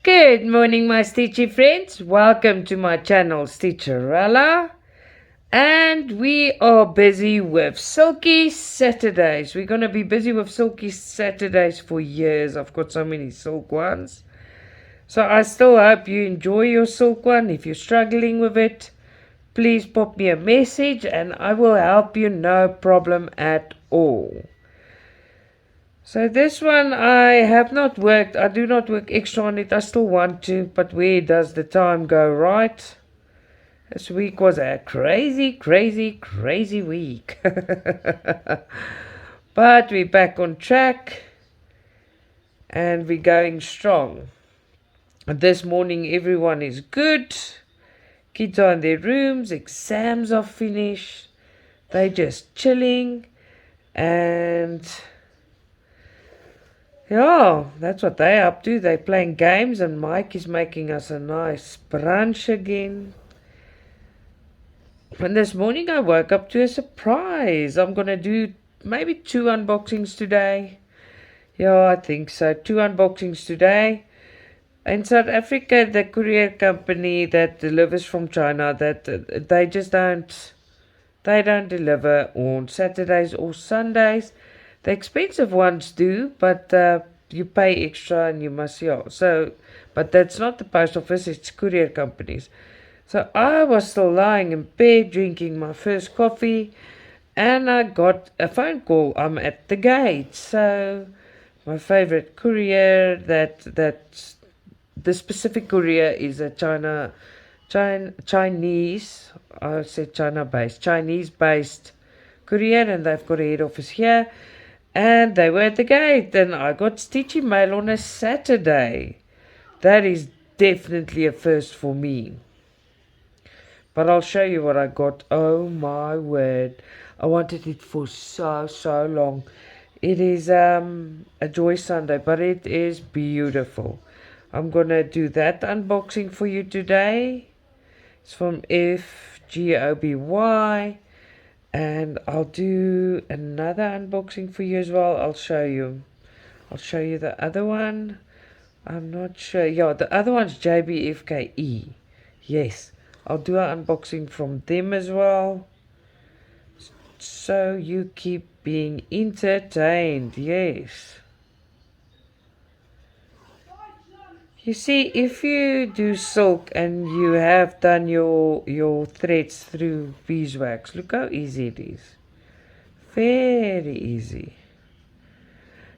Good morning, my Stitchy friends. Welcome to my channel, Stitcha-Rella. And we are busy with Silky Saturdays. We're going to be busy with Silky Saturdays for years. I've got so many silk ones. So I still hope you enjoy your silk one. If you're struggling with it, please pop me a message and I will help you, no problem at all. So this one I have not worked. I do not work extra on it. I still want to, but where does the time go, right? This week was a crazy, crazy, crazy week. But we're back on track and we're going strong. And this morning everyone is good. Kids are in their rooms. Exams are finished. They're just chilling. And yeah, that's what they're up to. They're playing games and Mike is making us a nice brunch again. And this morning I woke up to a surprise. I'm going to do maybe 2 unboxings today. Yeah, I think so. 2 unboxings today. In South Africa, the courier company that delivers from China, that they just don't deliver on Saturdays or Sundays. The expensive ones do, but you pay extra and you must, yeah. So, but that's not the post office, it's courier companies. So I was still lying in bed drinking my first coffee and I got a phone call. I'm at the gate. So my favorite courier, the specific courier is a Chinese, I said Chinese-based courier, and they've got a head office here. And they were at the gate, and I got Stitchy mail on a Saturday. That is definitely a first for me. But I'll show you what I got. Oh my word. I wanted it for so long. It is a Joy Sunday, but it is beautiful. I'm gonna do that unboxing for you today. It's from FGOBY. And I'll do another unboxing for you as well. I'll show you the other one. I'm not sure. Yeah, the other one's GBFKE. Yes, I'll do an unboxing from them as well. So you keep being entertained. Yes. You see, if you do silk and you have done your threads through beeswax, look how easy it is. Very easy.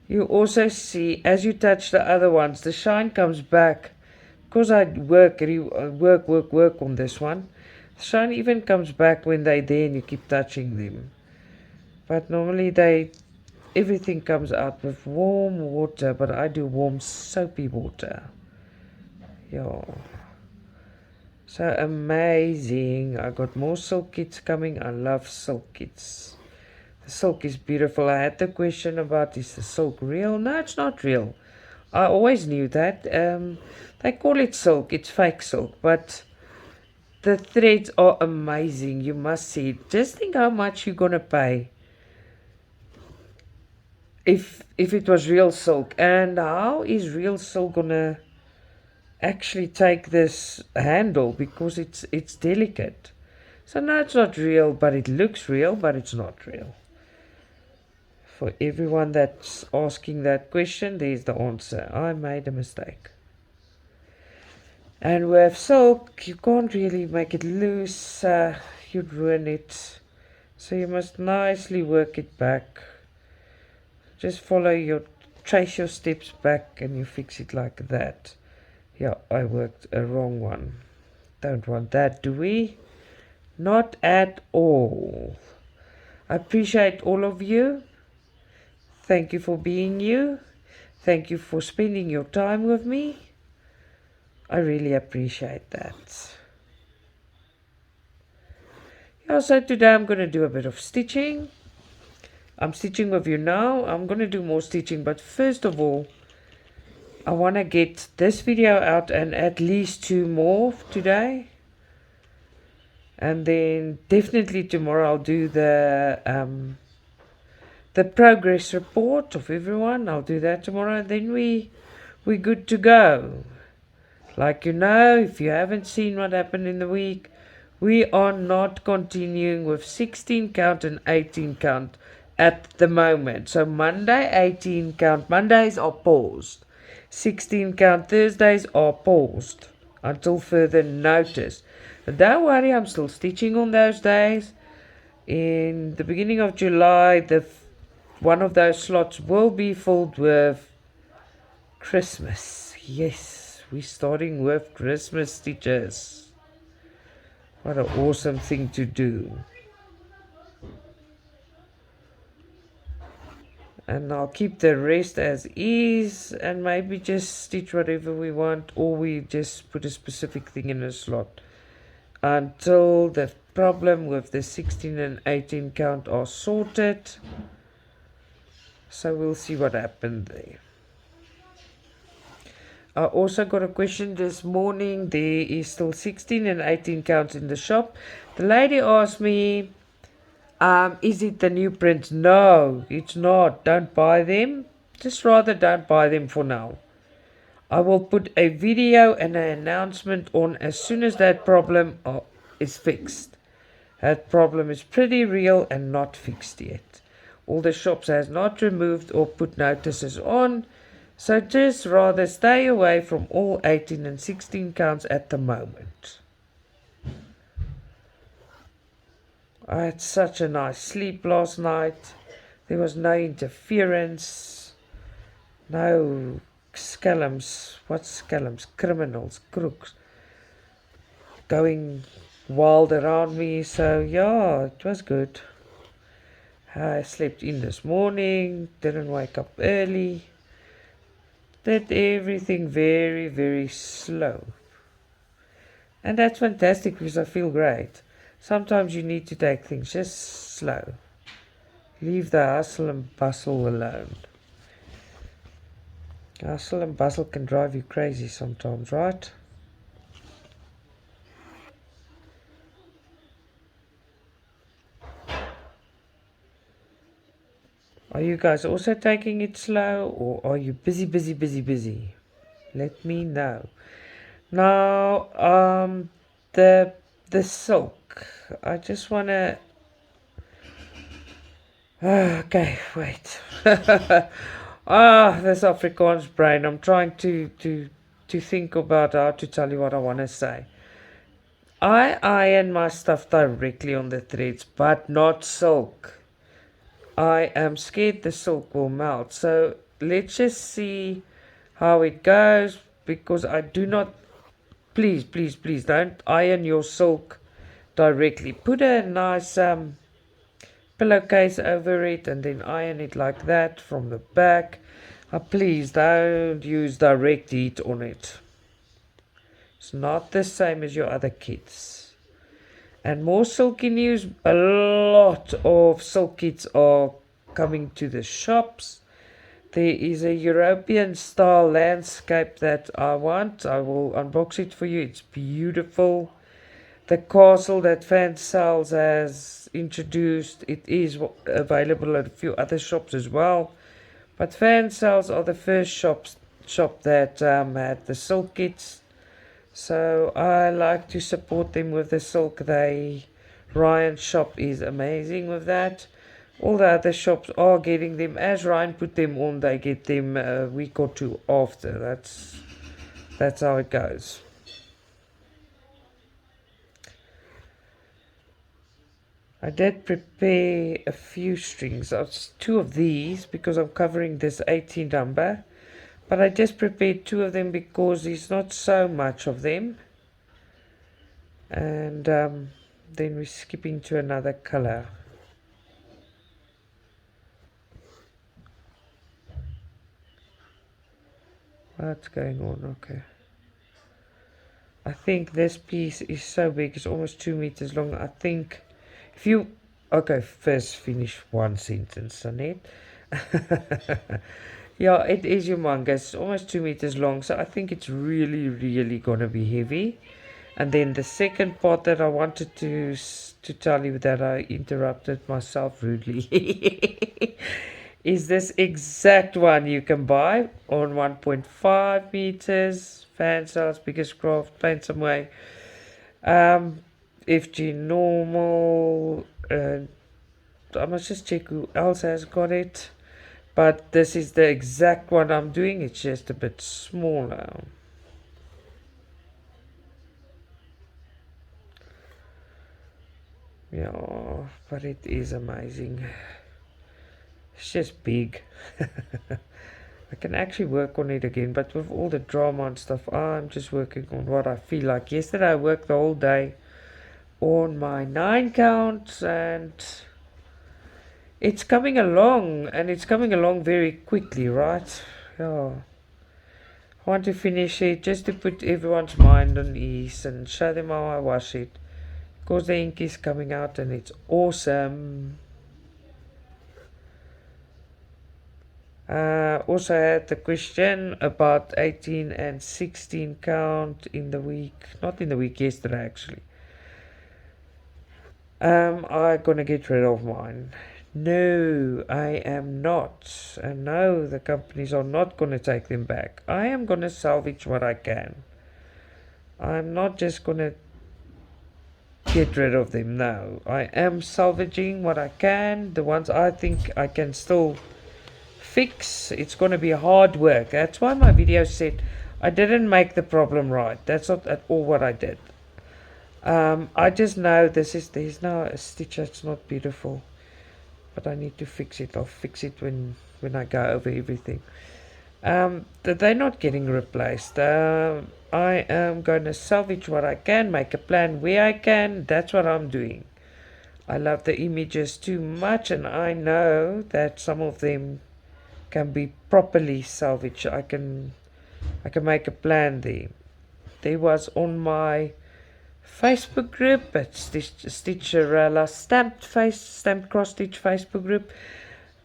You also see, as you touch the other ones, the shine comes back. Because I work on this one. The shine even comes back when they're there and you keep touching them. But normally everything comes out with warm water, but I do warm soapy water. Yeah. So amazing. I got more silk kits coming. I love silk kits. The silk is beautiful. I had the question about, is the silk real? No, it's not real. I always knew that. They call it silk. It's fake silk. But the threads are amazing. You must see it. Just think how much you're going to pay if it was real silk. And how is real silk going to actually take this handle, because it's delicate. So no, it's not real, but it looks real, but it's not real. For everyone that's asking that question, there's the answer. I made a mistake. And with silk, you can't really make it loose. You'd ruin it. So you must nicely work it back. Just trace your steps back and you fix it like that. Yeah, I worked a wrong one. Don't want that, do we? Not at all. I appreciate all of you. Thank you for being you. Thank you for spending your time with me. I really appreciate that. Yeah, so today I'm going to do a bit of stitching. I'm stitching with you now. I'm going to do more stitching, but first of all, I want to get this video out and at least 2 more today. And then definitely tomorrow I'll do the progress report of everyone. I'll do that tomorrow. And then we're good to go. Like if you haven't seen what happened in the week, we are not continuing with 16 count and 18 count at the moment. So Monday 18 count Mondays are paused. 16 count Thursdays are paused until further notice. But don't worry, I'm still stitching on those days. In the beginning of July, one of those slots will be filled with Christmas. Yes, we're starting with Christmas stitches. What an awesome thing to do. And I'll keep the rest as is and maybe just stitch whatever we want, or we just put a specific thing in a slot until the problem with the 16 and 18 count are sorted. So we'll see what happened there. I also got a question this morning. There is still 16 and 18 counts in the shop. The lady asked me, is it the new prints? No, it's not. Don't buy them. Just rather don't buy them for now. I will put a video and an announcement on as soon as that problem is fixed. That problem is pretty real and not fixed yet. All the shops has not removed or put notices on. So just rather stay away from all 18 and 16 counts at the moment. I had such a nice sleep last night. There was no interference. No scallums. What's scallums? Criminals, crooks. Going wild around me. So yeah, it was good. I slept in this morning. Didn't wake up early. Did everything very, very slow. And that's fantastic because I feel great. Sometimes you need to take things just slow. Leave the hustle and bustle alone. Hustle and bustle can drive you crazy sometimes, right? Are you guys also taking it slow, or are you busy? Let me know. Now, the silk. I just wanna. Okay, wait. This Afrikaans brain. I'm trying to think about how to tell you what I want to say. I iron my stuff directly on the threads, but not silk. I am scared the silk will melt. So let's just see how it goes, because I do not. Please don't iron your silk directly. Put a nice pillowcase over it and then iron it like that from the back. Please don't use direct heat on it. It's not the same as your other kits. And more silky news. A lot of silk kits are coming to the shops. There is a European style landscape that I want. I will unbox it for you. It's beautiful. The castle that FANSELLS has introduced, it is available at a few other shops as well. But FANSELLS are the first shop that had the silk kits. So I like to support them with the silk. Ryan's shop is amazing with that. All the other shops are getting them. As Ryan put them on, they get them a week or two after. That's how it goes. I did prepare a few strings. Two of these because I'm covering this 18 number. But I just prepared two of them because there's not so much of them. And then we're skipping to another color. What's going on? Okay. I think this piece is so big. It's almost 2 meters long. I think if you... Okay, first finish one sentence, Sanet. Yeah, it is humongous. It's almost 2 meters long. So I think it's really going to be heavy. And then the second part that I wanted to tell you that I interrupted myself rudely is this exact one you can buy on 1.5 meters FANSELLS, BIGGESTCRAFT, Paint Some Way, FGNORMAL, I must just check who else has got it. But this is the exact one I'm doing. It's just a bit smaller. Yeah, but it is amazing. It's just big. I can actually work on it again, but with all the drama and stuff, I'm just working on what I feel like. Yesterday I worked the whole day on my 9 count, and it's coming along, and it's coming along very quickly, right? Yeah. I want to finish it just to put everyone's mind on ease and show them how I wash it, because the ink is coming out and it's awesome. Also had the question about 18 and 16 count in the week, not in the week, yesterday actually. I'm gonna get rid of mine. No, I am not. And no, the companies are not gonna take them back. I am gonna salvage what I can. I'm not just gonna get rid of them. No, I am salvaging what I can. The ones I think I can still fix. It's going to be hard work. That's why my video said I didn't make the problem right. That's not at all what I did. I just know there's now a stitch that's not beautiful, but I need to fix it. I'll fix it when I go over everything. They're not getting replaced. I am going to salvage what I can, make a plan where I can. That's what I'm doing. I love the images too much, and I know that some of them can be properly salvaged. I can make a plan there. There was on my Facebook group at Stitcha-Rella stamped cross stitch Facebook group.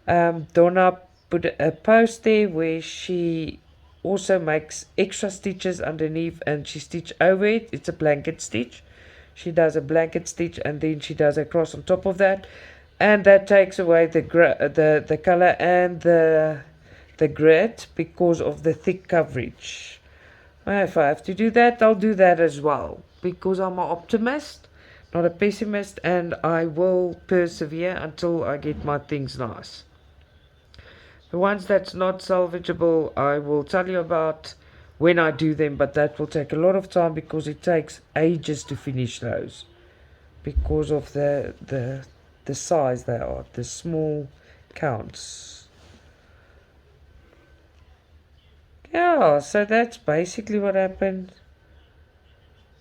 Donna put a post there where she also makes extra stitches underneath, and she stitch over it. It's a blanket stitch. She does a blanket stitch, and then she does a cross on top of that, and that takes away the color and the grit because of the thick coverage. If I have to do that, I'll do that as well, because I'm an optimist, not a pessimist, and I will persevere until I get my things nice. The ones that's not salvageable, I will tell you about when I do them, but that will take a lot of time because it takes ages to finish those, because of the size they are, the small counts. Yeah, so that's basically what happened.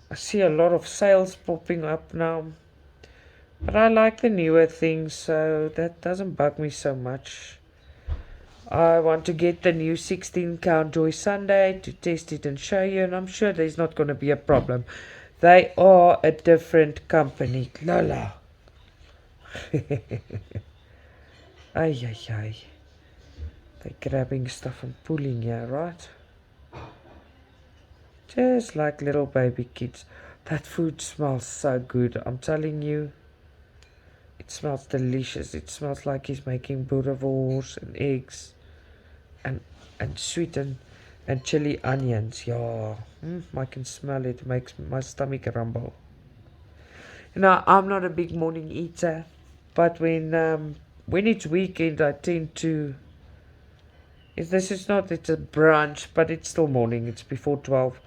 I see a lot of sales popping up now, but I like the newer things, so that doesn't bug me so much. I want to get the new 16 count Joy Sunday to test it and show you, and I'm sure there's not going to be a problem. They are a different company. Lola. Ay. They're grabbing stuff and pulling here, right? Just like little baby kids. That food smells so good. I'm telling you. It smells delicious. It smells like he's making boerewors and eggs. And sweet and chili onions. Yeah. I can smell it. It makes my stomach rumble. I'm not a big morning eater. But when it's weekend, I tend to... it's a brunch, but it's still morning. It's before 12.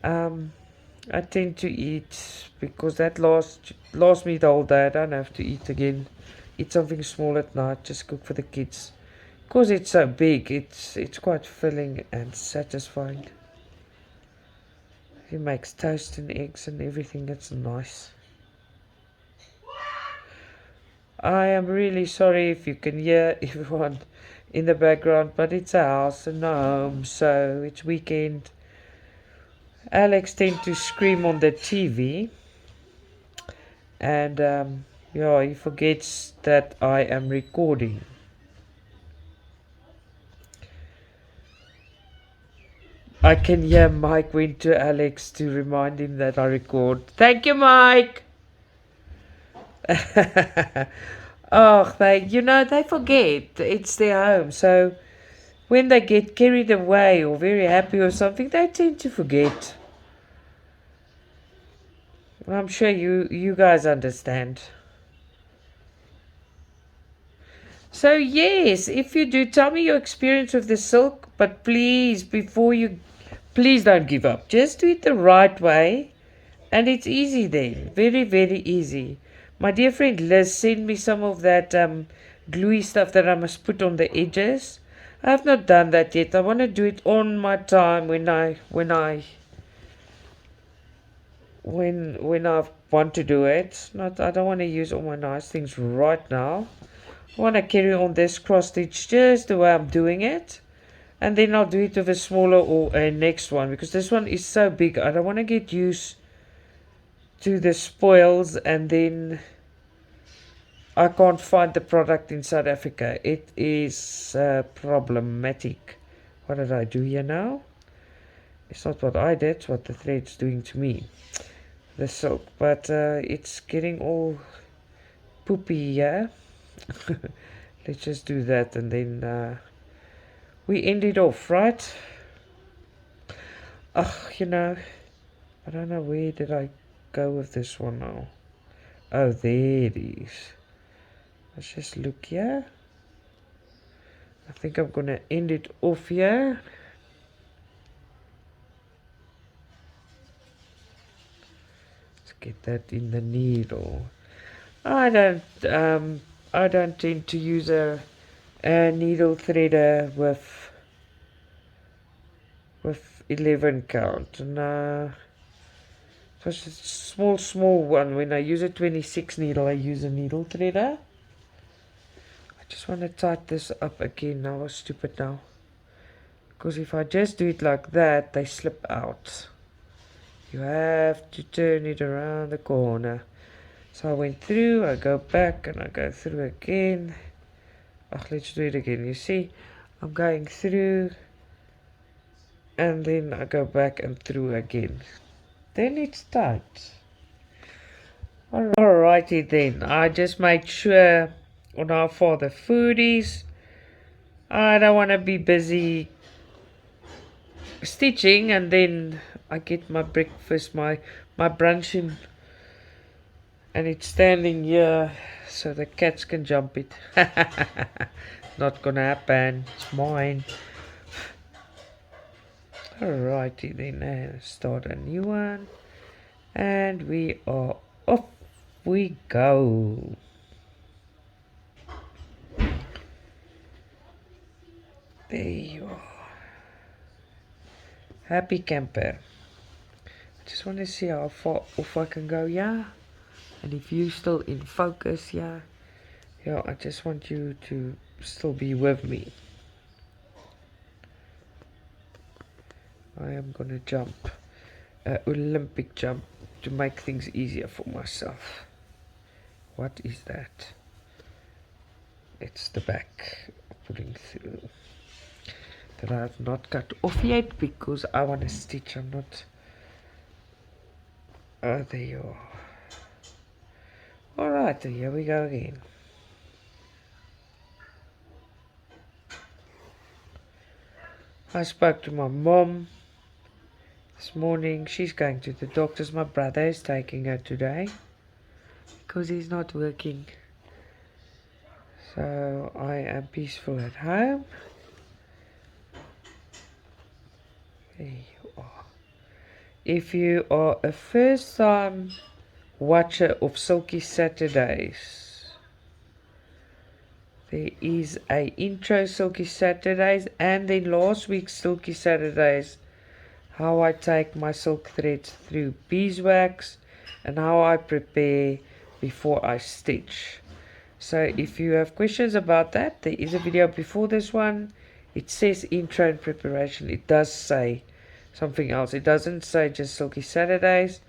I tend to eat because that lasts me the whole day. I don't have to eat again. Eat something small at night. Just cook for the kids. Because it's so big, it's quite filling and satisfying. He makes toast and eggs and everything. That's nice. I am really sorry if you can hear everyone in the background, but it's a house and no home, so it's weekend. Alex tends to scream on the TV, and he forgets that I am recording. I can hear Mike went to Alex to remind him that I record. Thank you, Mike. Oh, they forget. It's their home. So when they get carried away or very happy or something, they tend to forget. I'm sure you guys understand. So yes, if you do, tell me your experience with the silk, but please, please don't give up. Just do it the right way, and it's easy then. Very, very easy. My dear friend Liz sent me some of that gluey stuff that I must put on the edges. I have not done that yet. I want to do it on my time when I want to do it. Not I don't want to use all my nice things right now. I want to carry on this cross stitch just the way I'm doing it, and then I'll do it with a smaller or a next one, because this one is so big. I don't want to get used to the spoils and then I can't find the product in South Africa. It is problematic. What did I do here now? It's not what I did, it's what the thread's doing to me. The silk, but it's getting all poopy here. Let's just do that, and then we end it off, right? You know, I don't know, where did I go with this one now? Oh, there it is. Let's just look here. I think I'm gonna end it off here. Let's get that in the needle. I don't tend to use a needle threader with 11 count. No, it was a small one. When I use a 26 needle, I use a needle threader. I just want to tighten this up again. I was stupid now, because if I just do it like that, they slip out. You have to turn it around the corner. So I went through, I go back, and I go through again. Let's do it again. You see, I'm going through, and then I go back and through again. Then it's tight. Alrighty then. I just made sure on how far the food is. I don't want to be busy stitching, and then I get my breakfast, my brunch in, and it's standing here so the cats can jump it. Not gonna happen. It's mine. Alrighty then, start a new one, and we are off we go. There you are. Happy camper. I just want to see how far off I can go, yeah? And if you still in focus, yeah? Yeah, I just want you to still be with me. I am gonna jump an Olympic jump to make things easier for myself. What is that? It's the back pulling through. That I have not cut off yet because I want to stitch. I'm not. Oh, there you are. Alright, here we go again. I spoke to my mom this morning. She's going to the doctor's. My brother is taking her today because he's not working. So I am peaceful at home. There you are. If you are a first time watcher of Silky Saturdays, there is a intro Silky Saturdays, and then last week's Silky Saturdays, how I take my silk threads through beeswax and how I prepare before I stitch. So if you have questions about that, there is a video before this one. It says intro and preparation. It does say something else. It doesn't say just Silky Saturdays.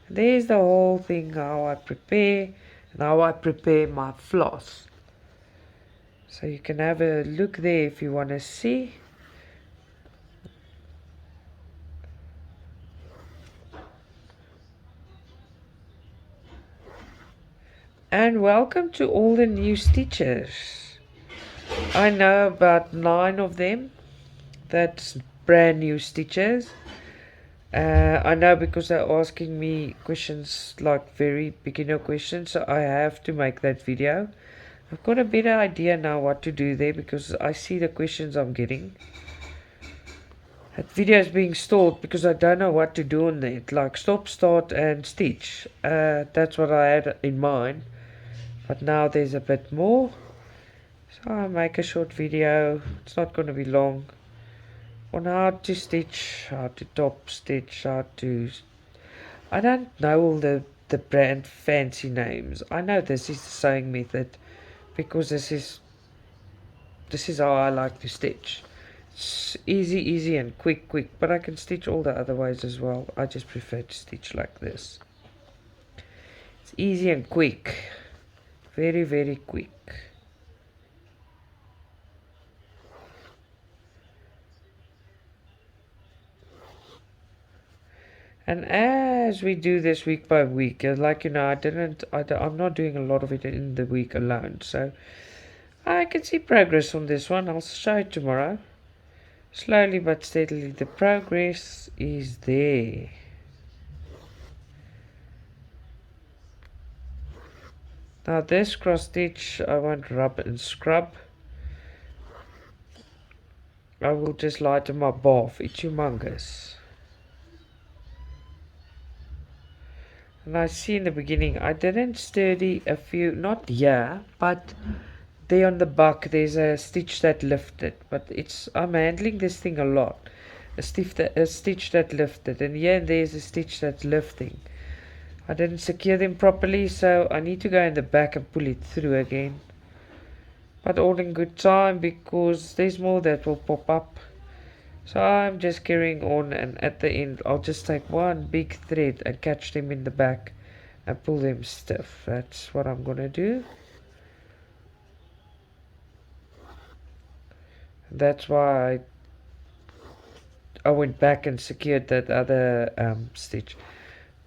There's the whole thing, how I prepare and how I prepare my floss. So you can have a look there if you want to see. And welcome to all the new stitchers. I know about 9 of them. That's brand new stitches. I know, because they're asking me questions, like very beginner questions, so I have to make that video. I've got a better idea now what to do there, because I see the questions I'm getting. That video is being stalled because I don't know what to do on it, like stop, start and stitch. That's what I had in mind, but now there's a bit more, so I'll make a short video. It's not going to be long, on how to stitch, how to top stitch, how to... I don't know all the brand fancy names. I know this is the sewing method, because this is how I like to stitch. It's easy and quick, but I can stitch all the other ways as well. I just prefer to stitch like this. It's easy and quick, very quick. And as we do this week by week, like, you know, I'm not doing a lot of it in the week alone, so I can see progress on this one. I'll show it tomorrow. Slowly but steadily, the progress is there. Now this cross stitch, I won't rub and scrub. I will just lighten my bath. It's humongous. And I see in the beginning, I didn't sturdy a few, not here, but there on the back, there's a stitch that lifted. But I'm handling this thing a lot. A stitch that lifted. And here there's a stitch that's lifting. I didn't secure them properly, so I need to go in the back and pull it through again. But all in good time, because there's more that will pop up. So I'm just carrying on, and at the end I'll just take one big thread and catch them in the back and pull them stiff. That's what I'm gonna do. That's why I went back and secured that other stitch.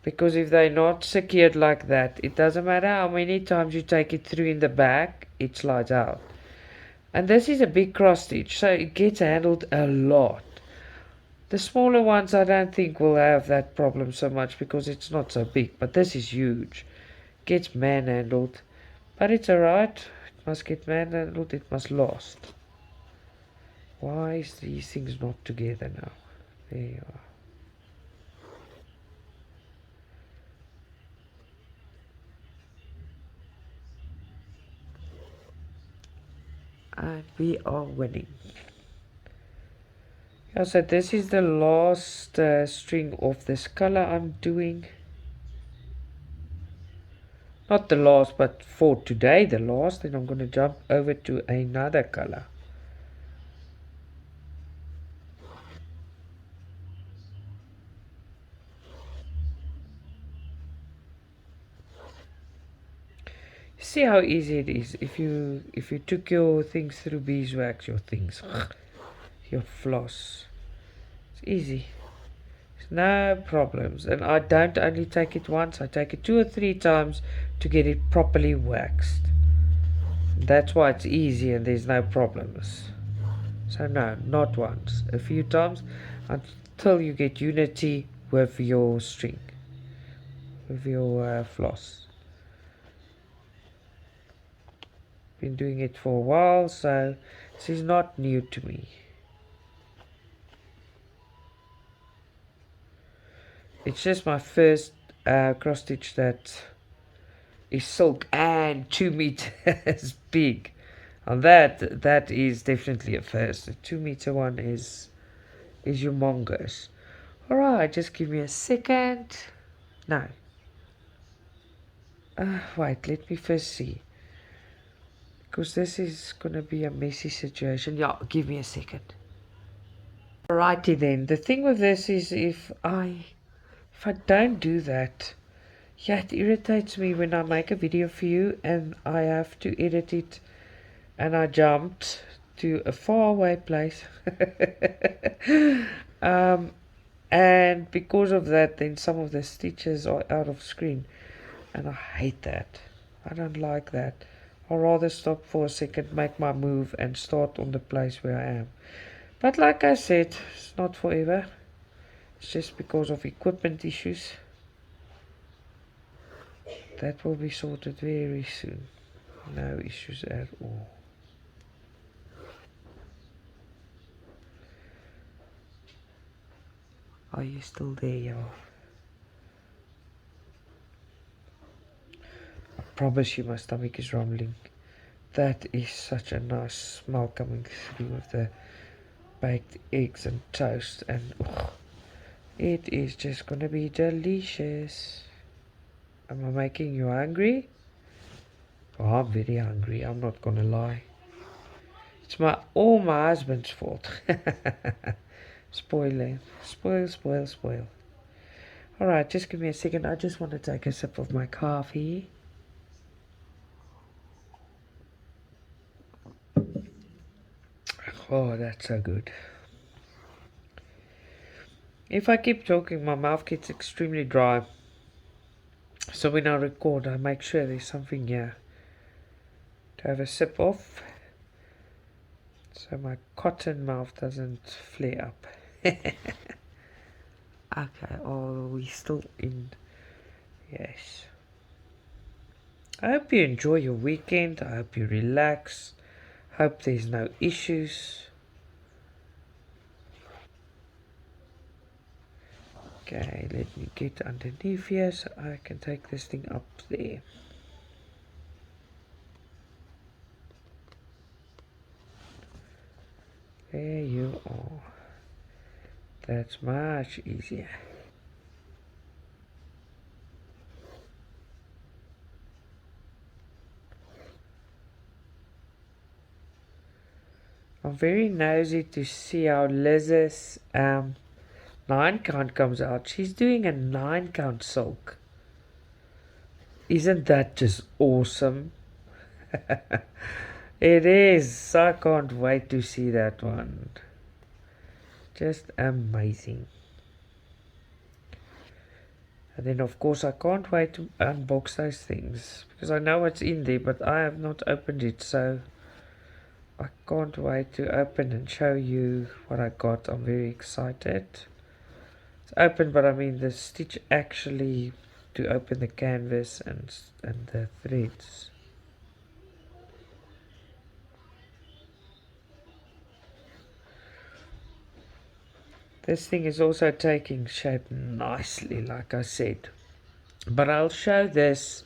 Because if they're not secured like that, it doesn't matter how many times you take it through in the back, it slides out. And this is a big cross stitch, so it gets handled a lot. The smaller ones I don't think will have that problem so much, because it's not so big. But this is huge. Gets manhandled. But it's alright. It must get manhandled, it must last. Why is these things not together now? There you are. And we are winning. Yeah, so this is the last string of this color I'm doing. Not the last, but for today the last. Then I'm going to jump over to another color. See how easy it is if you took your things through beeswax, your floss. It's easy. There's no problems. And I don't only take it once, I take it 2 or 3 times to get it properly waxed. That's why it's easy and there's no problems. So no, not once. A few times until you get unity with your string, with your floss. Been doing it for a while, so this is not new to me. It's just my first cross stitch that is silk and 2 meters big, and that is definitely a first. The 2 meter one is humongous. All right, just give me a second. No. Wait, let me first see. Because this is going to be a messy situation. Yeah, give me a second. Alrighty then. The thing with this is if I don't do that, yeah, it irritates me when I make a video for you and I have to edit it and I jumped to a faraway place. And because of that, then some of the stitches are out of screen. And I hate that. I don't like that. I'd rather stop for a second, make my move and start on the place where I am. But like I said, it's not forever. It's just because of equipment issues. That will be sorted very soon. No issues at all. Are you still there, y'all? I promise you my stomach is rumbling. That is such a nice smell coming through with the baked eggs and toast, and it is just gonna be delicious. Am I making you hungry? Oh, I'm very hungry, I'm not gonna lie. It's all my husband's fault. Spoiling. Spoil. Alright, just give me a second. I just want to take a sip of my coffee. Oh, that's so good. If I keep talking, my mouth gets extremely dry. So when I record, I make sure there's something here to have a sip of, so my cotton mouth doesn't flare up. Okay, oh, we still in. Yes. I hope you enjoy your weekend. I hope you relax. Hope there's no issues. Okay, let me get underneath here so I can take this thing up there. There you are. That's much easier. I'm very nosy to see how Liz's 9 count comes out. She's doing a 9 count silk. Isn't that just awesome? It is. I can't wait to see that one. Just amazing. And then of course I can't wait to unbox those things, because I know what's in there, but I have not opened it, so I can't wait to open and show you what I got. I'm very excited. It's open, but I mean the stitch actually to open the canvas and the threads. This thing is also taking shape nicely, like I said. But I'll show this.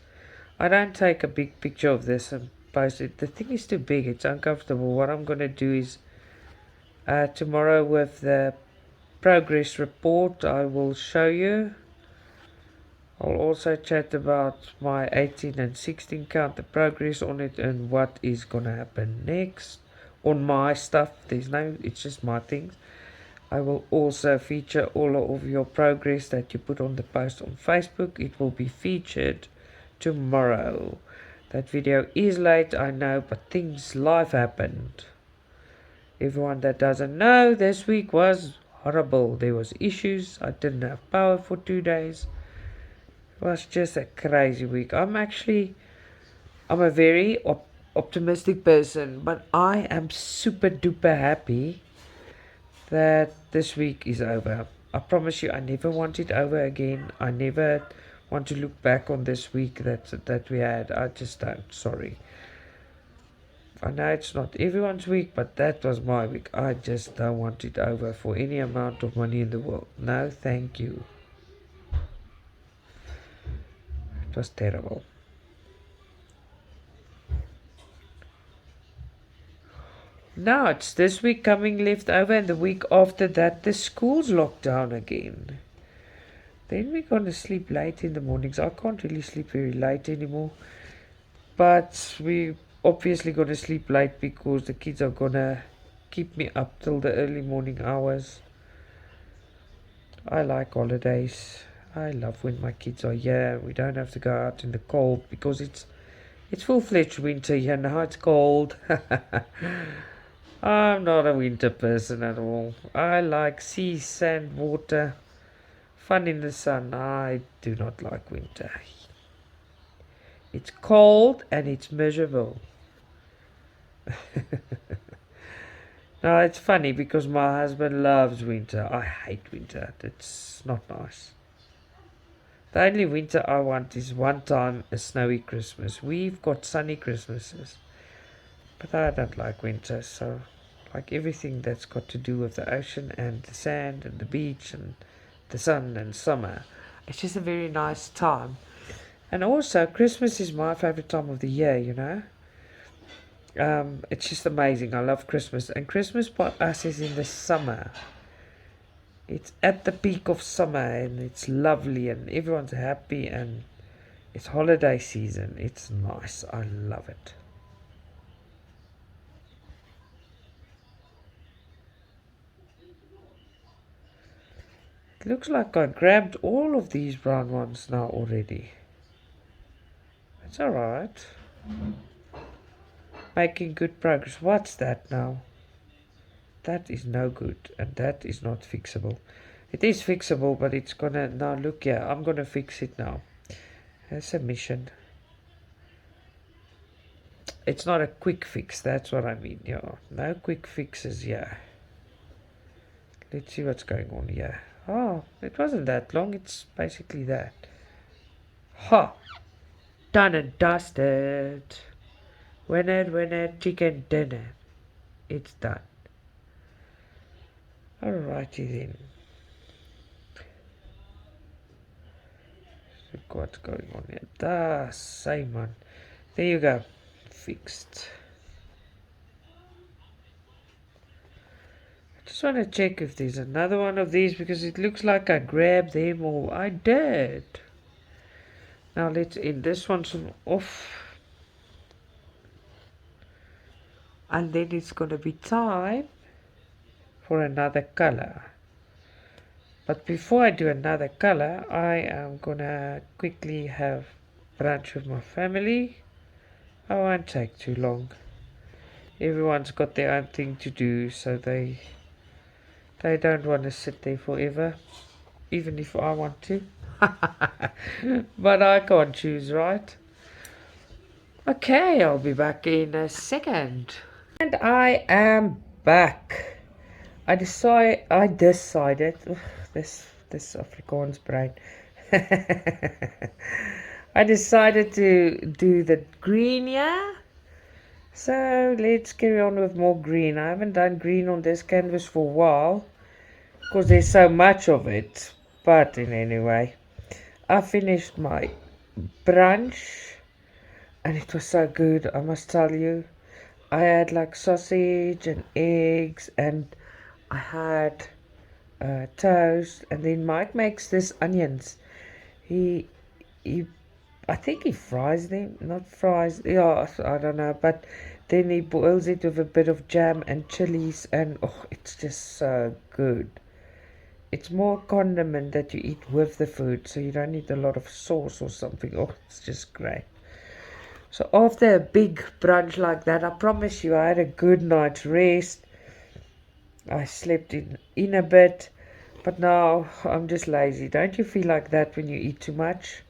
I don't take a big picture of this and post it. The thing is too big. It's uncomfortable. What I'm going to do is tomorrow with the progress report, I will show you. I'll also chat about my 18 and 16 count, the progress on it, and what is going to happen next on my stuff. It's just my things. I will also feature all of your progress that you put on the post on Facebook. It will be featured tomorrow. That video is late, I know, but life happened. Everyone that doesn't know, this week was horrible. There was issues. I didn't have power for 2 days. It was just a crazy week. I'm a very optimistic person, but I am super duper happy that this week is over. I promise you, I never want it over again. I never want to look back on this week that we had. I just don't. Sorry. I know it's not everyone's week, but that was my week. I just don't want it over for any amount of money in the world. No, thank you. It was terrible. Now it's this week coming left over, and the week after that the school's locked down again. Then we're gonna sleep late in the mornings. I can't really sleep very late anymore, but we obviously gonna sleep late because the kids are gonna keep me up till the early morning hours. I like holidays. I love when my kids are here. We don't have to go out in the cold because it's full-fledged winter here now. It's cold. I'm not a winter person at all. I like sea, sand, water, fun in the sun. I do not like winter. It's cold and it's miserable. Now it's funny because my husband loves winter. I hate winter. It's not nice. The only winter I want is one time a snowy Christmas. We've got sunny Christmases. But I don't like winter, so like everything that's got to do with the ocean and the sand and the beach and the sun and summer. It's just a very nice time. And also Christmas is my favorite time of the year, you know. It's just amazing. I love Christmas. And Christmas for us is in the summer. It's at the peak of summer and it's lovely and everyone's happy and it's holiday season. It's nice. I love it. It looks like I grabbed all of these brown ones now already. It's alright. Making good progress. What's that now? That is no good and that is not fixable. It is fixable, but it's gonna, now look here, I'm gonna fix it now. That's a mission. It's not a quick fix, that's what I mean. Yeah, no quick fixes here. Let's see what's going on here. Oh, it wasn't that long, it's basically that. Ha! Done and dusted. Winner, chicken dinner. It's done. Alrighty then. Look what's going on here. The same one. There you go. Fixed. I just want to check if there's another one of these because it looks like I grabbed them all. I did. Now let's end this one off. And then it's going to be time for another color. But before I do another color, I am going to quickly have brunch with my family. I won't take too long. Everyone's got their own thing to do, so they don't want to sit there forever, even if I want to. But I can't choose, right? Okay, I'll be back in a second. And I am back. I decided ugh, this Afrikaans brain. I decided to do the green, yeah. So let's carry on with more green. I haven't done green on this canvas for a while because there's so much of it. But in any way, I finished my brunch and it was so good, I must tell you. I had like sausage and eggs and I had toast, and then Mike makes this onions. He I think he fries them, not fries, yeah, I don't know, but then he boils it with a bit of jam and chilies, and oh, it's just so good. It's more condiment that you eat with the food, so you don't need a lot of sauce or something. Oh, it's just great. So after a big brunch like that, I promise you I had a good night's rest. I slept in a bit, but now I'm just lazy. Don't you feel like that when you eat too much?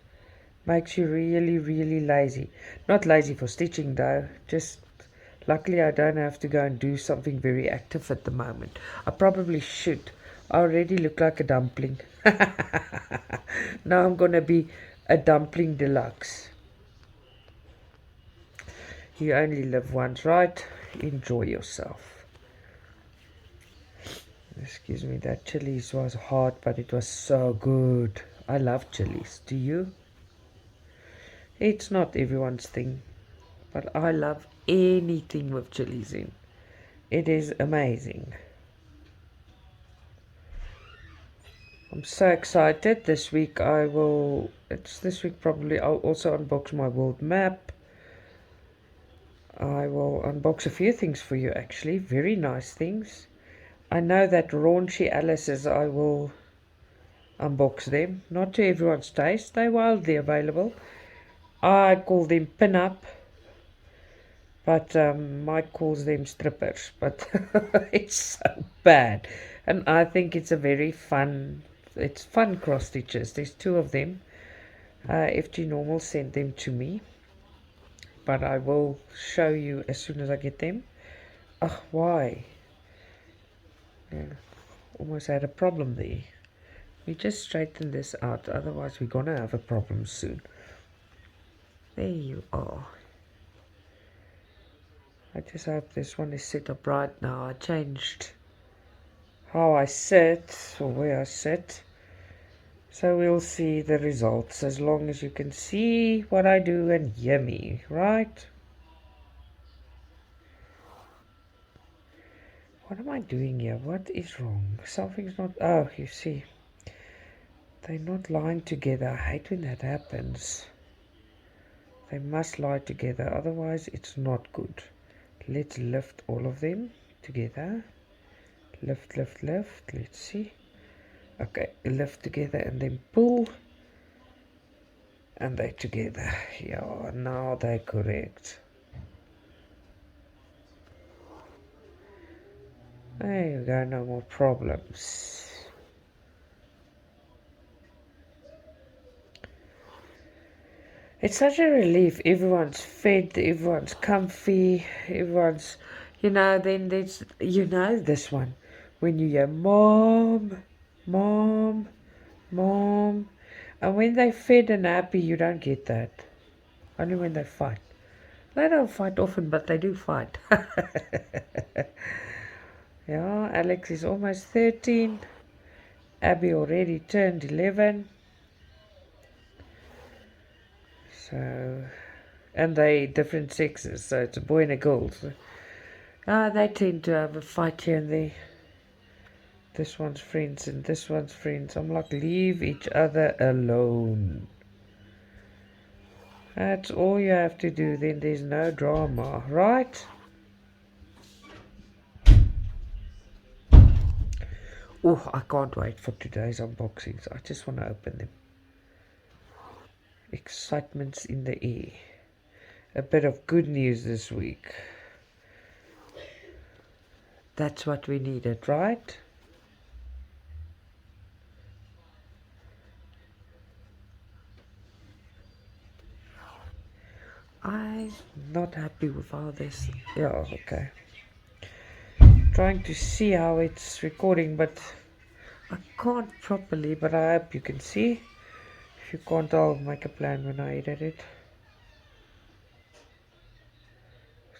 Makes you really, really lazy. Not lazy for stitching though, just luckily I don't have to go and do something very active at the moment. I probably should. I already look like a dumpling. Now I'm gonna be a dumpling deluxe. You only live once, right? Enjoy yourself. Excuse me, that chilies was hot, but it was so good. I love chilies. Do you? It's not everyone's thing, but I love anything with chilies in. It is amazing. I'm so excited. This week this week probably, I'll also unbox my world map. I will unbox a few things for you actually, very nice things. I know that raunchy Alice's, I will unbox them. Not to everyone's taste, they're wildly available. I call them pin-up, but Mike calls them strippers, but it's so bad. And I think it's a very fun, it's fun cross stitches. There's two of them. FGNORMAL sent them to me, but I will show you as soon as I get them. Ugh, why? Yeah, almost had a problem there. We just straighten this out, otherwise we're gonna have a problem soon. There you are. I just hope this one is set up right now. I changed how I sit, or where I sit. So we'll see the results, as long as you can see what I do and hear me, right? What am I doing here? What is wrong? Something's not... Oh, you see. They're not lying together. I hate when that happens. They must lie together, otherwise it's not good. Let's lift all of them together. Lift, lift, lift. Let's see. Okay, lift together and then pull. And they're together. Yeah, now they're correct. There you go, no more problems. It's such a relief. Everyone's fed, everyone's comfy, everyone's, then there's, this one. When you hear mom, mom, mom. And when they're fed and happy, you don't get that. Only when they fight. They don't fight often, but they do fight. Yeah, Alex is almost 13. Abby already turned 11. So, and they different sexes, so it's a boy and a girl. So, they tend to have a fight here and there. This one's friends and this one's friends. I'm like, leave each other alone. That's all you have to do, then there's no drama, right? Oh, I can't wait for today's unboxings. I just want to open them. Excitement's in the air. A bit of good news this week. That's what we needed, right? I'm not happy with how this... Yeah, okay. Trying to see how it's recording, but I can't properly, but I hope you can see. If you can't, I'll make a plan when I edit it.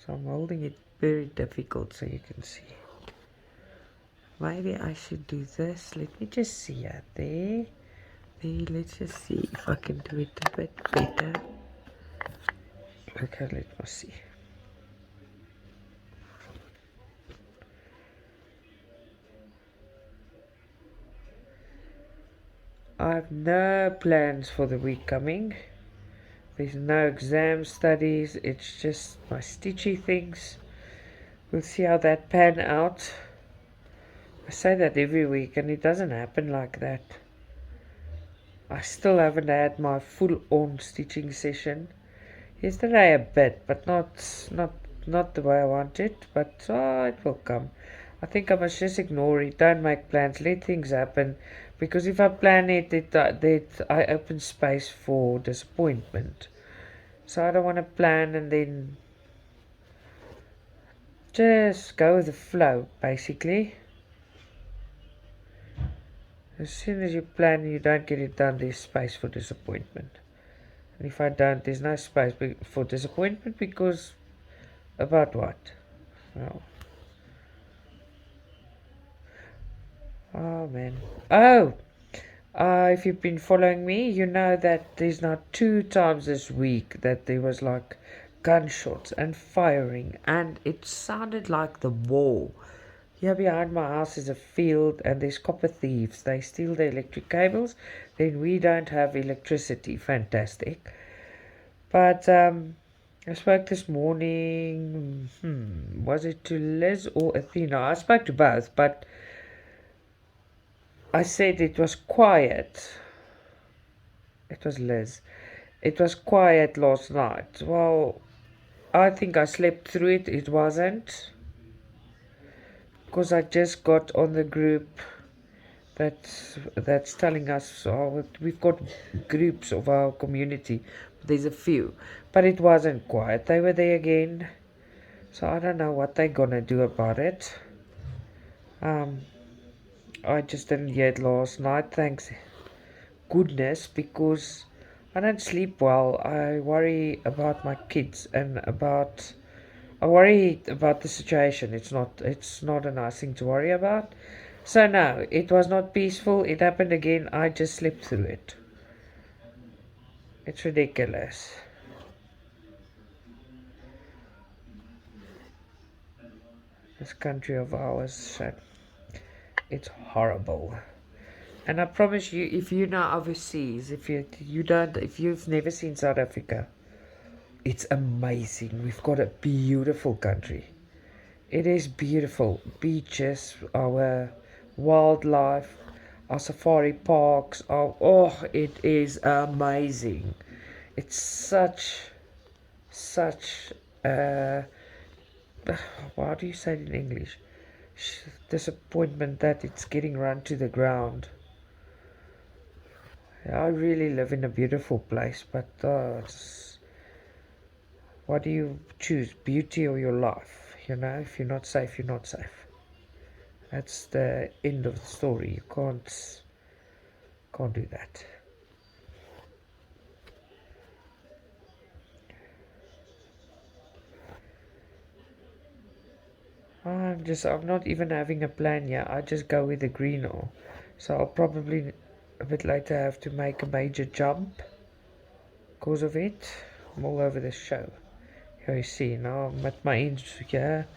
So I'm holding it very difficult so you can see. Maybe I should do this. Let me just see it there. There, let's just see if I can do it a bit better. Okay, let me see. I have no plans for the week coming. There's no exam studies. It's just my stitchy things. We'll see how that pan out. I say that every week and it doesn't happen like that. I still haven't had my full-on stitching session. Yesterday a bit, but not the way I want it. But it will come. I think I must just ignore it. Don't make plans. Let things happen. Because if I plan it, I open space for disappointment. So I don't want to plan and then just go with the flow, basically. As soon as you plan and you don't get it done, there's space for disappointment. And if I don't, there's no space for disappointment because about what? Well, oh man. Oh! If you've been following me, you know that there's now 2 times this week that there was like gunshots and firing, and it sounded like the war. Here behind my house is a field and there's copper thieves. They steal the electric cables. Then we don't have electricity. Fantastic. But I spoke this morning. Was it to Liz or Athena? I spoke to both, but I said it was quiet. It was Liz. It was quiet last night. Well, I think I slept through it. It wasn't. Because I just got on the group that's telling us we've got groups of our community. There's a few, but it wasn't quiet. They were there again, so I don't know what they're gonna do about it. I just didn't hear it last night, thanks goodness, because I don't sleep well. I worry about my kids and I worry about the situation. It's not a nice thing to worry about. So no, it was not peaceful. It happened again. I just slept through it. It's ridiculous. This country of ours, it's horrible. And I promise you, if you're now overseas, if you've never seen South Africa, it's amazing. We've got a beautiful country. It is beautiful. Beaches, our wildlife, our safari parks. It is amazing. It's such, uh, how do you say it in English? Disappointment that it's getting run to the ground. I really live in a beautiful place, but what do you choose, beauty or your life? If you're not safe, you're not safe. That's the end of the story. You can't do that. I'm not even having a plan yet. I just go with the green or. So I'll probably a bit later have to make a major jump because of it. I'm all over the show. Here you see, now I'm at my end here,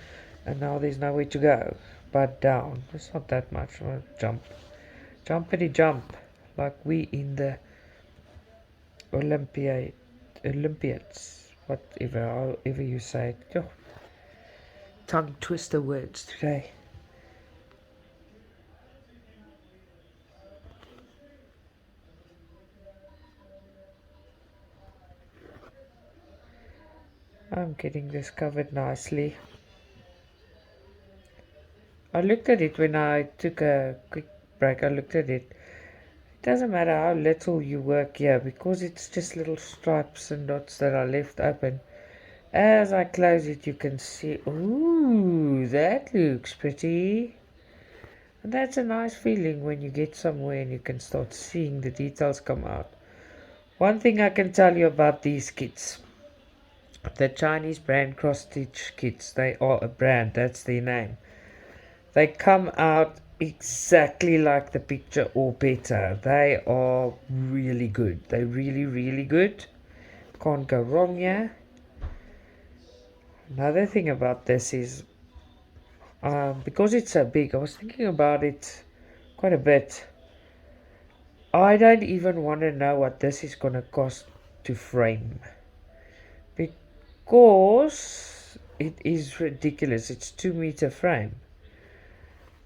and now there's nowhere to go but down. It's not that much. I'm gonna jumpity jump, like we in the Olympiads, however you say it. Oh, tongue twister words today. I'm getting this covered nicely. I looked at it when I took a quick break. I looked at it. It doesn't matter how little you work here because it's just little stripes and dots that are left open. As I close it, you can see, ooh, that looks pretty. And that's a nice feeling when you get somewhere and you can start seeing the details come out. One thing I can tell you about these kits, the Chinese brand cross stitch kits, they are a brand, that's their name. They come out exactly like the picture or better. They are really good. They're really, really good. Can't go wrong here. Another thing about this is, because it's so big, I was thinking about it quite a bit. I don't even want to know what this is going to cost to frame. Because it is ridiculous. It's 2 meter frame.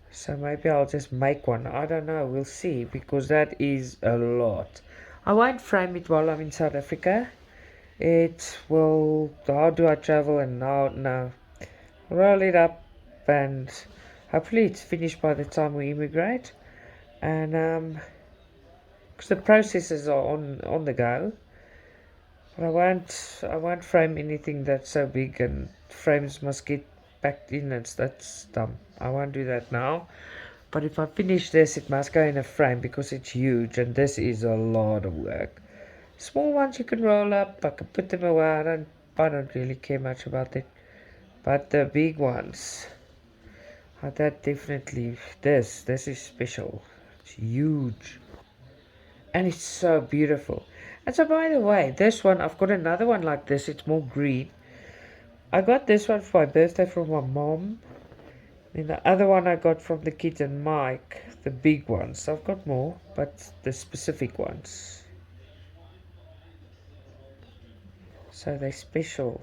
So maybe I'll just make one. I don't know. We'll see. Because that is a lot. I won't frame it while I'm in South Africa. It will. How do I travel and now? No. Roll it up and hopefully it's finished by the time we immigrate. And because the processes are on the go. But I won't frame anything that's so big and frames must get packed in. That's dumb. I won't do that now. But if I finish this, it must go in a frame because it's huge and this is a lot of work. Small ones you can roll up. I can put them away. I don't really care much about it. But the big ones, that definitely this is special. It's huge. And it's so beautiful. And so by the way, this one, I've got another one like this. It's more green. I got this one for my birthday from my mom. And the other one I got from the kids and Mike, the big ones. I've got more, but the specific ones. So they're special.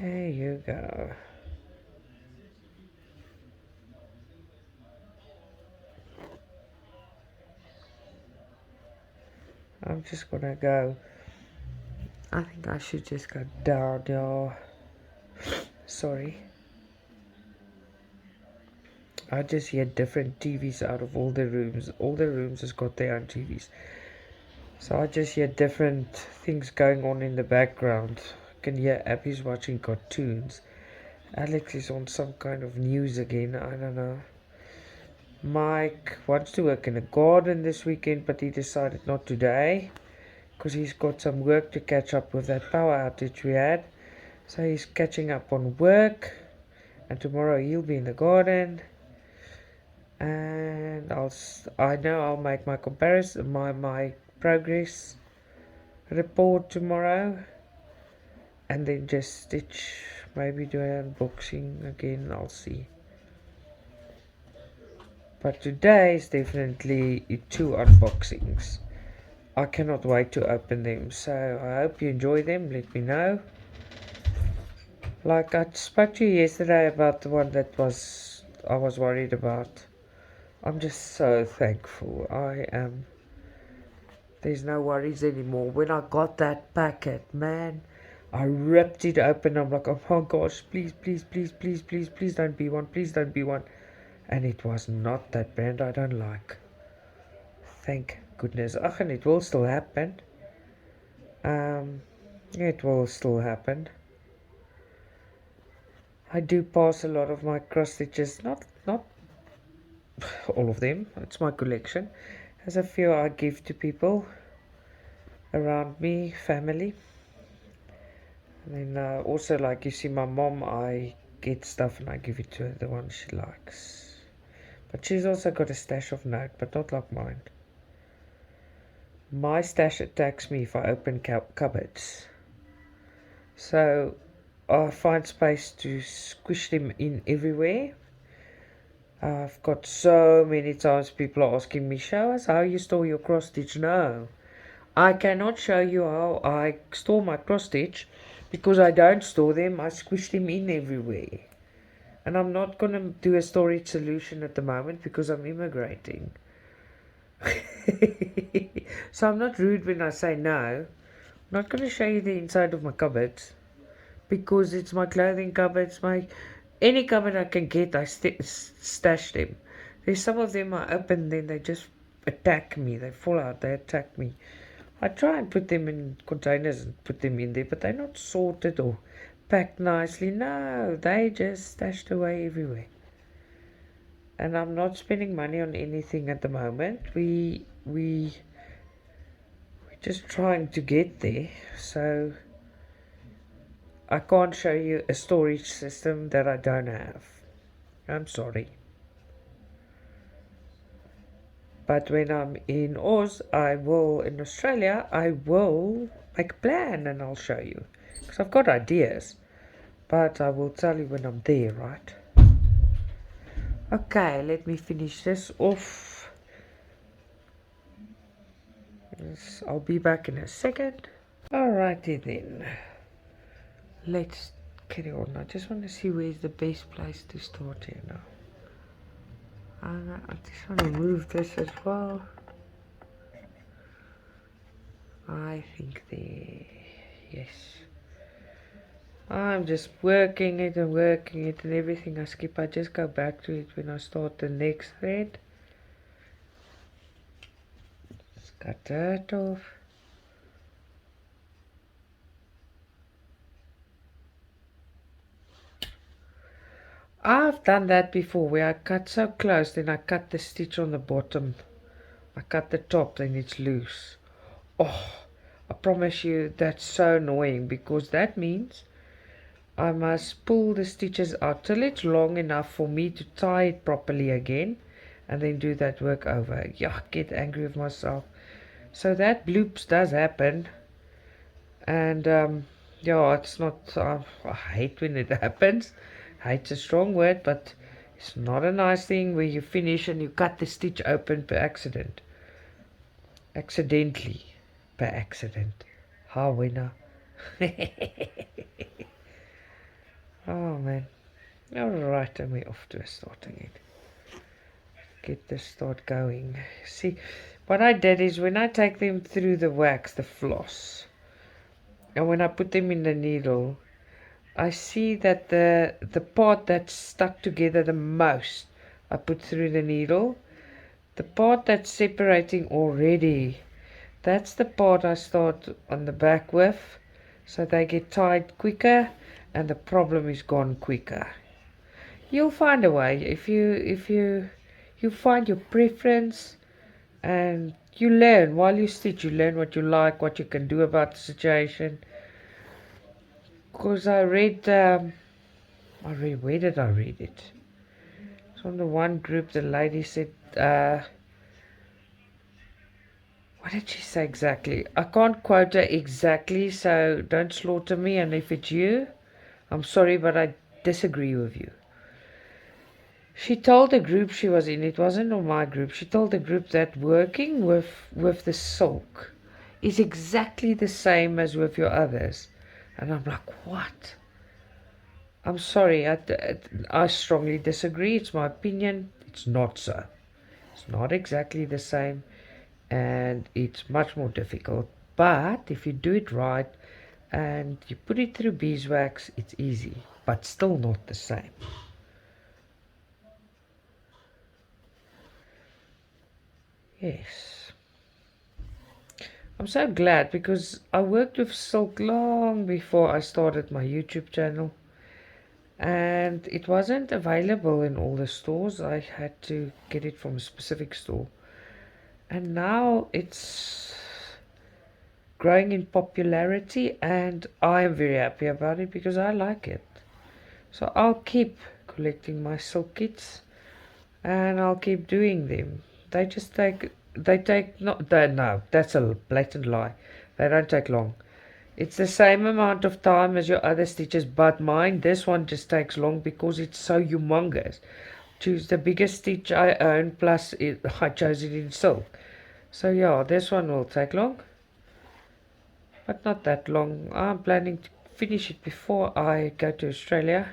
There you go. I'm just gonna go. I think I should just go down there. Sorry. I just hear different TVs out of all the rooms. All the rooms has got their own TVs. So I just hear different things going on in the background. can hear Abby's watching cartoons. Alex is on some kind of news again, I don't know. Mike wants to work in the garden this weekend, but he decided not today because he's got some work to catch up with that power outage we had. So he's catching up on work, and tomorrow he'll be in the garden. And I know I'll make my comparison, my progress report tomorrow, and then just stitch, maybe do an unboxing again, I'll see. But today is definitely 2 unboxings. I cannot wait to open them, so I hope you enjoy them. Let me know. Like I spoke to you yesterday about the one that I was worried about. I'm just so thankful. I am. There's no worries anymore. When I got that packet, man, I ripped it open. I'm like, oh my gosh, please, please, please, please, please, please don't be one. Please don't be one. And it was not that brand I don't like. Thank goodness. Ach, and it will still happen. It will still happen. I do pass a lot of my cross stitches, not all of them. It's my collection. There's a few I give to people around me, family. And then also, like you see, my mom, I get stuff and I give it to her, the one she likes. But she's also got a stash of note, but not like mine. My stash attacks me if I open cupboards. So I find space to squish them in everywhere. I've got so many times people are asking me, show us how you store your cross stitch. No, I cannot show you how I store my cross stitch because I don't store them. I squish them in everywhere. And I'm not going to do a storage solution at the moment because I'm immigrating. So I'm not rude when I say no. I'm not going to show you the inside of my cupboards because it's my clothing cupboards, any cupboard I can get, I stash them. There's some of them I open, then they just attack me. They fall out, they attack me. I try and put them in containers and put them in there, but they're not sorted or packed nicely. No, they just stashed away everywhere. And I'm not spending money on anything at the moment. We're just trying to get there. So I can't show you a storage system that I don't have. I'm sorry. But when I'm in in Australia, I will make a plan and I'll show you. Because I've got ideas. But I will tell you when I'm there, right? Okay, let me finish this off. Yes, I'll be back in a second. Alrighty then. Let's carry on. I just want to see where's the best place to start here now. I just want to move this as well. I think there, yes. I'm just working it and everything I skip, I just go back to it when I start the next thread. Just cut that off. I've done that before where I cut so close, then I cut the stitch on the bottom. I cut the top, then it's loose. Oh, I promise you that's so annoying because that means I must pull the stitches out till it's long enough for me to tie it properly again and then do that work over. Yeah, I get angry with myself. So that bloops does happen. And yeah, it's not, I hate when it happens. Hate's a strong word, but it's not a nice thing where you finish and you cut the stitch open per accident. Accidentally. Per accident. How winner. Oh man. Alright, and we're off to a starting it. Get the start going. See, what I did is when I take them through the wax, the floss, and when I put them in the needle, I see that the part that's stuck together the most, I put through the needle. The part that's separating already, that's the part I start on the back with. so they get tied quicker and the problem is gone quicker. You'll find a way if you find your preference, and you learn while you stitch. You learn what you like, what you can do about the situation. Because I read, where did I read it? It's on the one group. The lady said, what did she say exactly? I can't quote her exactly, so don't slaughter me. And if it's you, I'm sorry, but I disagree with you. She told the group she was in, it wasn't on my group, she told the group that working with the silk is exactly the same as with your others. And I'm like, what? I'm sorry, I strongly disagree. It's my opinion. It's not so. It's not exactly the same, and it's much more difficult. But if you do it right and you put it through beeswax, it's easy, but still not the same. Yes. I'm so glad, because I worked with silk long before I started my YouTube channel, and it wasn't available in all the stores. I had to get it from a specific store, and now it's growing in popularity, and I am very happy about it because I like it. So I'll keep collecting my silk kits, and I'll keep doing them. They just take, no, that's a blatant lie. They don't take long. It's the same amount of time as your other stitches, but mine, this one just takes long because it's so humongous. Choose the biggest stitch I own, plus I chose it in silk. So yeah, this one will take long, but not that long. I'm planning to finish it before I go to Australia.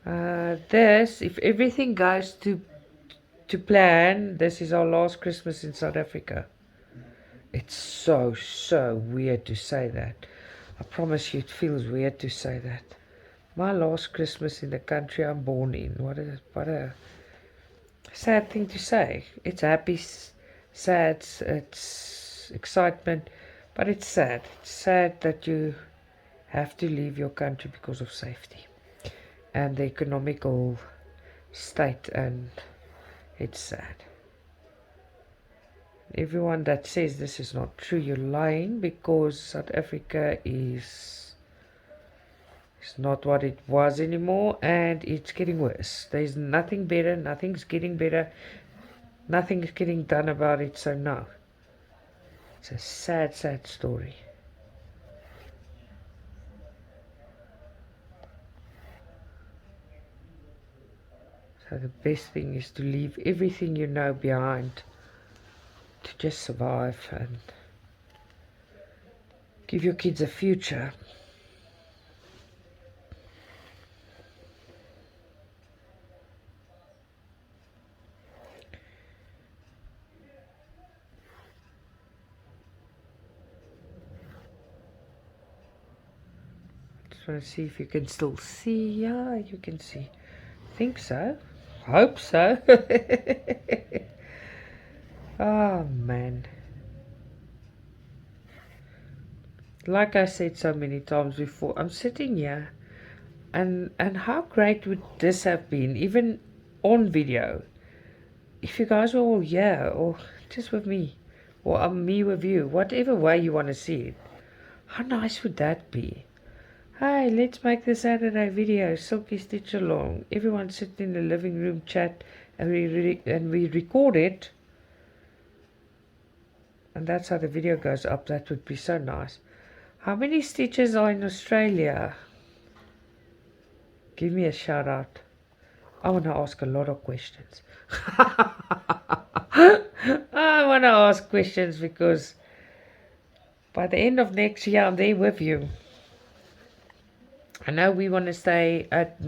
This, if everything goes to plan, this is our last Christmas in South Africa. It's so weird to say that. I promise you, it feels weird to say that. My last Christmas in the country I'm born in. What a sad thing to say. It's happy, sad, it's excitement, but it's sad. It's sad that you have to leave your country because of safety and the economical state, and it's sad. Everyone that says this is not true, you're lying, because South Africa is not what it was anymore, and it's getting worse. There's nothing better, nothing's getting better, nothing's getting done about it, so no. It's a sad story. So the best thing is to leave everything you know behind, to just survive and give your kids a future. Just want to see if you can still see. Yeah, you can see. Think so. Hope so. Oh man. Like I said so many times before, I'm sitting here, and how great would this have been, even on video, if you guys were all here, or just with me, or me with you, whatever way you want to see it. How nice would that be? Hi, let's make the Saturday video, Silky Stitch Along. Everyone sit in the living room, chat, and we record it. And that's how the video goes up. That would be so nice. How many stitches are in Australia? Give me a shout out. I want to ask a lot of questions. I want to ask questions because by the end of next year, I'm there with you. I know we want to stay at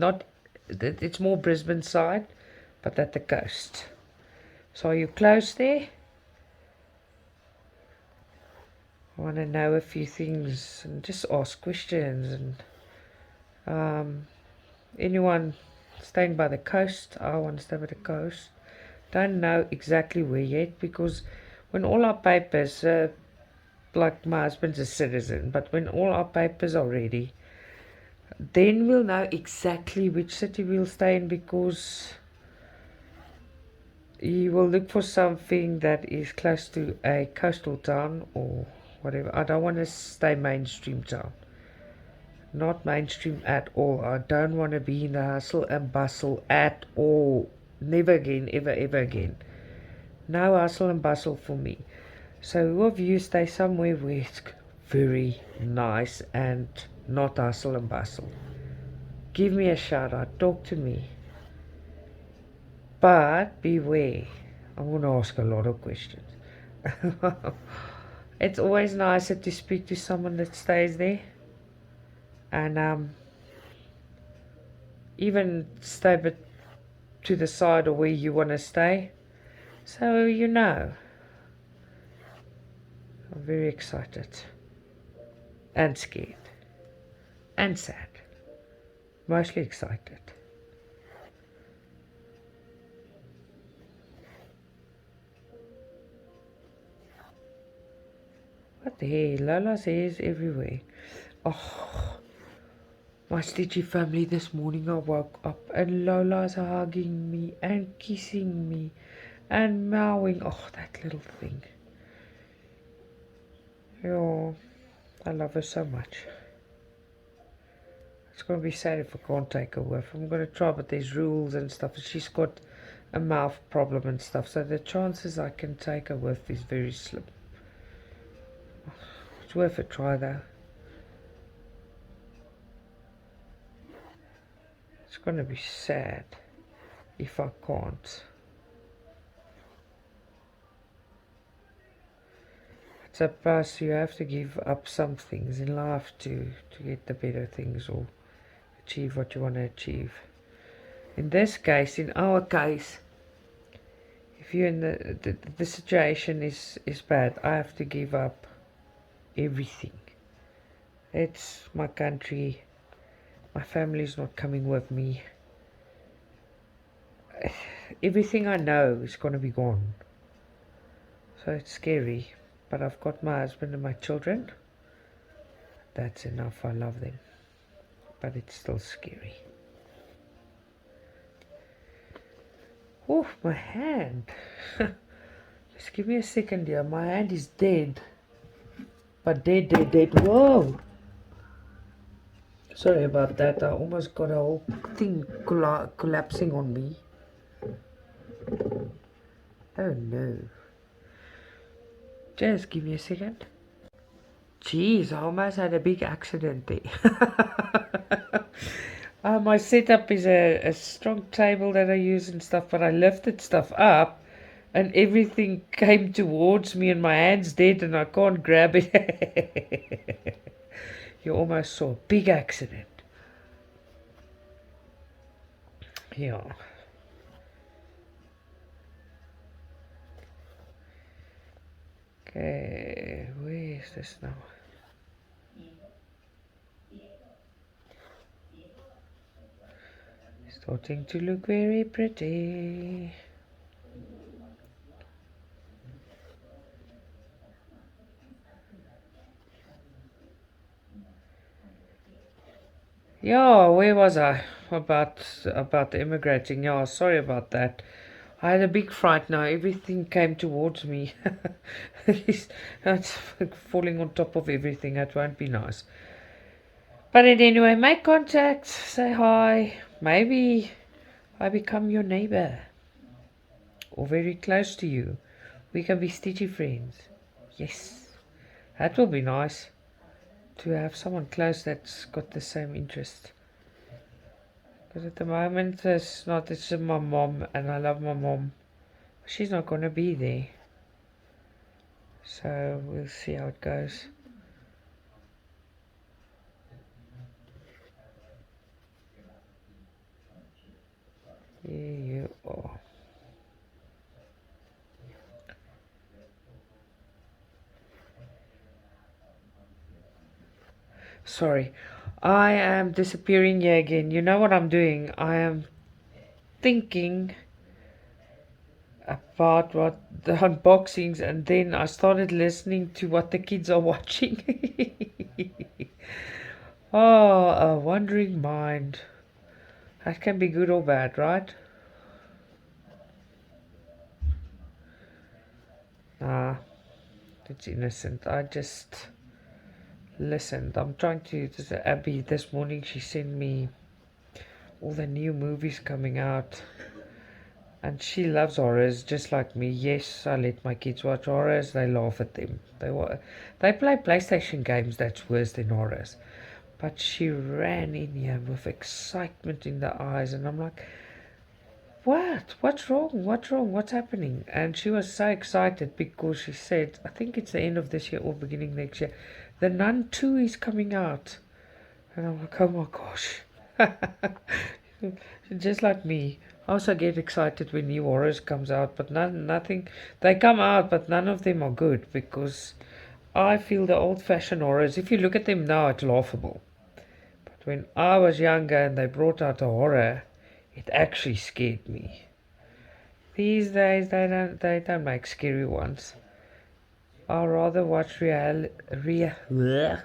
it's more Brisbane side, but at the coast. So are you close there? I want to know a few things and just ask questions. And anyone staying by the coast, I want to stay by the coast. Don't know exactly where yet, because when all our papers, like my husband's a citizen, but when all our papers are ready, then we'll know exactly which city we'll stay in, because he will look for something that is close to a coastal town or whatever. I don't want to stay mainstream town. Not mainstream at all. I don't want to be in the hustle and bustle at all. Never again, ever, ever again. No hustle and bustle for me. So who of you stay somewhere where it's very nice and not hustle and bustle? Give me a shout out. Talk to me. But beware. I'm going to ask a lot of questions. It's always nicer to speak to someone that stays there. And even stay a bit to the side of where you want to stay. So you know. I'm very excited. And scared. And sad. Mostly excited. What the hell? Lola's hair is everywhere. Oh, my Stitchy family, this morning I woke up and Lola's hugging me and kissing me and meowing. Oh, that little thing. Oh, I love her so much. It's going to be sad if I can't take her with. I'm going to try, but there's rules and stuff. She's got a mouth problem and stuff, so the chances I can take her with is very slim. It's worth a try though. It's going to be sad if I can't. It's a price. You have to give up some things in life to get the better things or achieve what you want to achieve. In this case, in our case, if you're in the situation is bad, I have to give up everything. It's my country. My family's not coming with me. Everything I know is going to be gone. So it's scary. But I've got my husband and my children. That's enough. I love them. But it's still scary. Oh, my hand. Just give me a second here. My hand is dead. But dead. Whoa. Sorry about that. I almost got a whole thing collapsing on me. Oh no. Just give me a second. Jeez, I almost had a big accident there. My setup is a strong table that I use and stuff, but I lifted stuff up and everything came towards me and my hand's dead and I can't grab it. You almost saw a big accident. Yeah. Okay, where is this now? Starting to look very pretty. Yeah, where was I? About the immigrating. Yeah, sorry about that. I had a big fright now. Everything came towards me. It's falling on top of everything. That won't be nice. But anyway, make contact. Say hi. Maybe I become your neighbor. Or very close to you. We can be Stitchy friends. Yes. That will be nice. To have someone close that's got the same interest. Because at the moment it's not. It's just my mom, and I love my mom. She's not going to be there. So we'll see how it goes. Here you are. Sorry, I am disappearing here again. You know what I'm doing? I am thinking about what the unboxings, and then I started listening to what the kids are watching. Oh, a wandering mind. That can be good or bad, right? Ah, it's innocent. I just listened. I'm trying to. Abby this morning she sent me all the new movies coming out, and she loves horrors just like me. Yes, I let my kids watch horrors. They laugh at them. They play PlayStation games that's worse than horrors. But she ran in here with excitement in the eyes, and I'm like, what? What's wrong? What's wrong? What's happening? And she was so excited because she said, I think it's the end of this year or beginning next year, The Nun 2 is coming out. And I'm like, oh my gosh. Just like me. I also get excited when new horrors comes out, but nothing. They come out, but none of them are good because I feel the old-fashioned horrors, if you look at them now, it's laughable. But when I was younger and they brought out a horror, it actually scared me. These days they don't make scary ones. I'd rather watch real reality.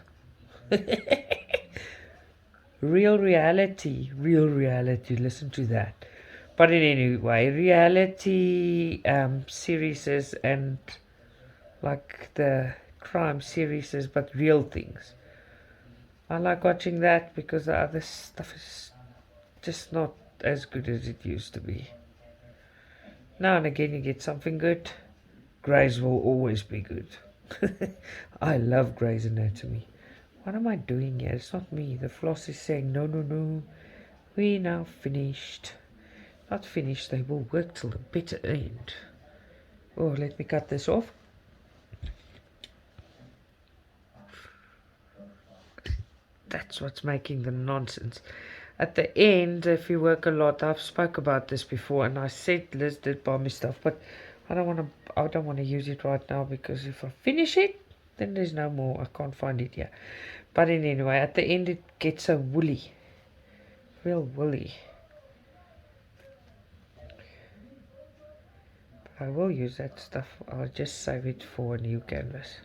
Real reality. Listen to that. But in any way, reality series and like the crime series, but real things. I like watching that because the other stuff is just not as good as it used to be. Now and again you get something good. Grey's will always be good. I love Grey's Anatomy. What am I doing here? It's not me. The floss is saying, no, no, no. We now finished. Not finished. They will work till the bitter end. Oh, let me cut this off. That's what's making the nonsense. At the end, if you work a lot, I've spoke about this before, and I said Liz did buy me stuff, but I don't want to use it right now because if I finish it, then there's no more. I can't find it here. But anyway, at the end it gets so woolly, real woolly. But I will use that stuff. I'll just save it for a new canvas.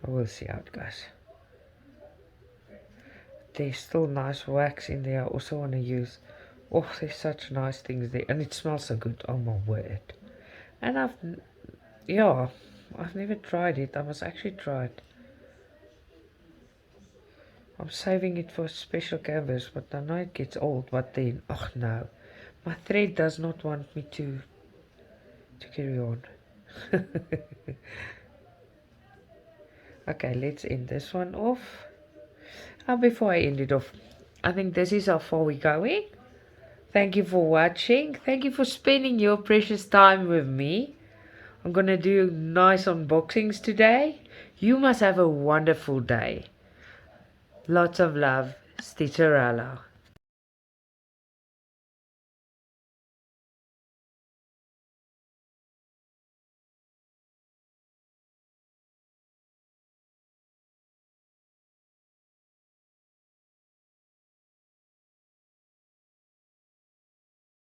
I will see how it goes. There's still nice wax in there. I also want to use. Oh, there's such nice things there, and it smells so good. Oh my word! And I've never tried it. I must actually try it. I'm saving it for a special canvas, but I know it gets old. But then, oh no, my thread does not want me to carry on. Okay, let's end this one off. Before I end it off, I think this is how far we're going. Thank you for watching. Thank you for spending your precious time with me. I'm gonna do nice unboxings today. You must have a wonderful day. Lots of love, Stitcha-Rella.